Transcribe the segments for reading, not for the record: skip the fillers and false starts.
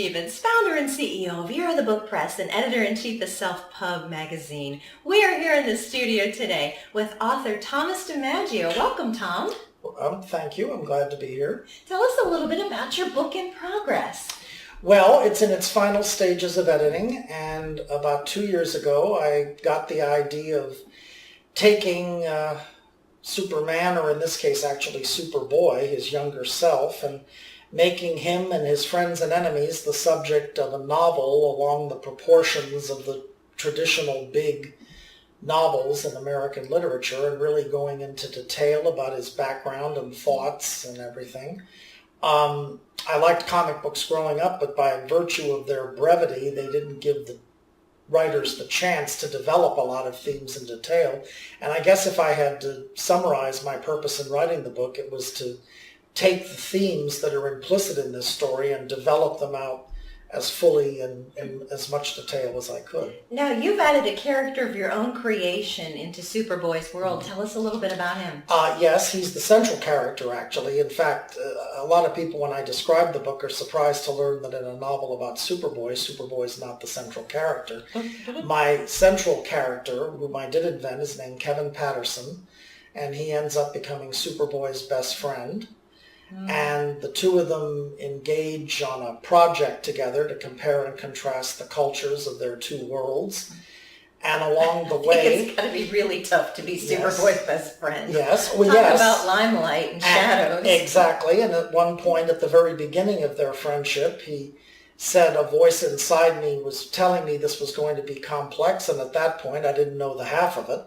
Stevens, founder and CEO of Year of the Book Press and editor-in-chief of Self-Pub magazine. We are here in the studio today with author Thomas DiMaggio. Welcome, Tom. Thank you. I'm glad to be here. Tell us a little bit about your book in progress. Well, it's in its final stages of editing, and about 2 years ago I got the idea of taking Superman, or in this case actually Superboy, his younger self, and making him and his friends and enemies the subject of a novel along the proportions of the traditional big novels in American literature, and really going into detail about his background and thoughts and everything. I liked comic books growing up, but by virtue of their brevity, they didn't give the writers the chance to develop a lot of themes in detail. And I guess if I had to summarize my purpose in writing the book, it was to take the themes that are implicit in this story and develop them out as fully and in as much detail as I could. Now, you've added a character of your own creation into Superboy's world. Tell us a little bit about him. Yes, he's the central character, actually. In fact, a lot of people, when I describe the book, are surprised to learn that in a novel about Superboy, Superboy's not the central character. My central character, whom I did invent, is named Kevin Patterson, and he ends up becoming Superboy's best friend. And the two of them engage on a project together to compare and contrast the cultures of their two worlds. And along the way... It's got to be really tough to be Superboy's best friend. Yes. Well, Talk about limelight and shadows. Exactly. And at one point at the very beginning of their friendship, he said a voice inside me was telling me this was going to be complex. And at that point, I didn't know the half of it.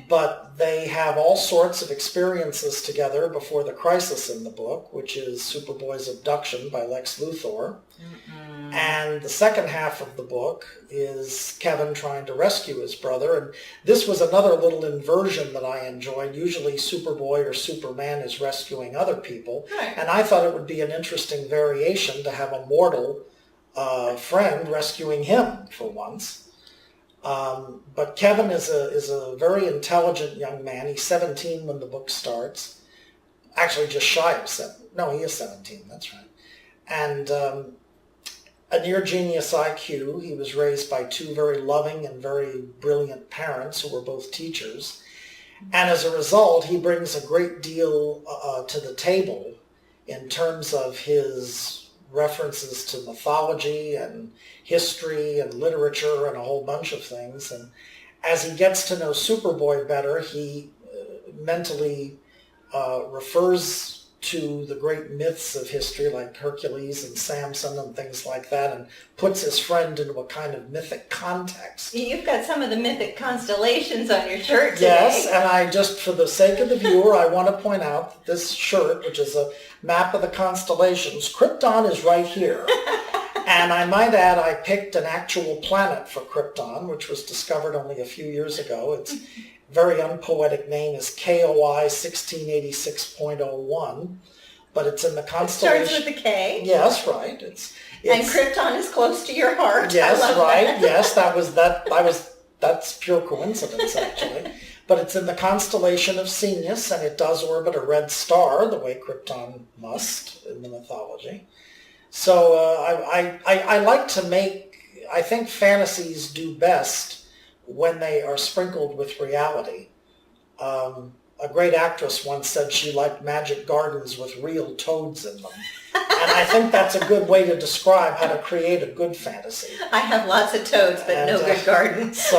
But they have all sorts of experiences together before the crisis in the book, which is Superboy's abduction by Lex Luthor. And the second half of the book is Kevin trying to rescue his brother. And this was another little inversion that I enjoyed. Usually Superboy or Superman is rescuing other people. Right. And I thought it would be an interesting variation to have a mortal friend rescuing him for once. But Kevin is a very intelligent young man. He's 17 when the book starts. Actually, just shy of 7. No, he is 17, that's right. And a near genius IQ. He was raised by two very loving and very brilliant parents who were both teachers. And as a result, he brings a great deal to the table in terms of his references to mythology and history and literature and a whole bunch of things. And as he gets to know Superboy better, he mentally refers to the great myths of history like Hercules and Samson and things like that, and puts his friend into a kind of mythic context. You've got some of the mythic constellations on your shirt today. Yes, and I just, for the sake of the viewer, I want to point out that this shirt, which is a map of the constellations, Krypton is right here. And I might add, I picked an actual planet for Krypton, which was discovered only a few years ago. Its very unpoetic name is KOI 1686.01, but it's in the constellation. It starts with a K. Yes, right. It's and Krypton is close to your heart. Yes, right. That. Yes, that's pure coincidence, actually. But it's in the constellation of Sirius, and it does orbit a red star, the way Krypton must in the mythology. So I like to make, I think fantasies do best when they are sprinkled with reality. A great actress once said she liked magic gardens with real toads in them. And I think that's a good way to describe how to create a good fantasy. I have lots of toads, but no good gardens.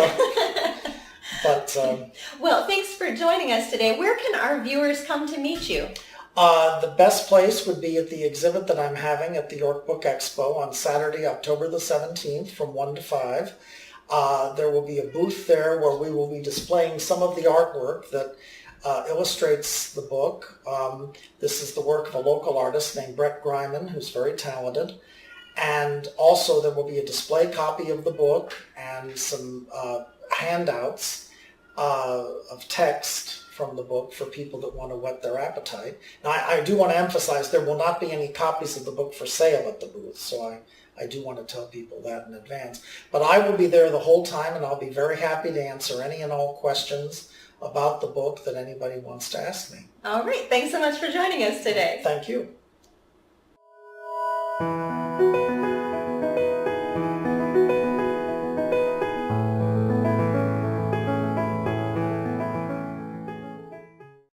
Well, thanks for joining us today. Where can our viewers come to meet you? The best place would be at the exhibit that I'm having at the York Book Expo on Saturday, October the 17th from 1 to 5. There will be a booth there where we will be displaying some of the artwork that illustrates the book. This is the work of a local artist named Brett Greiman, who's very talented. And also there will be a display copy of the book and some handouts of text from the book for people that want to whet their appetite. Now, I do want to emphasize there will not be any copies of the book for sale at the booth, so I do want to tell people that in advance. But I will be there the whole time, and I'll be very happy to answer any and all questions about the book that anybody wants to ask me. All right. Thanks so much for joining us today. Thank you.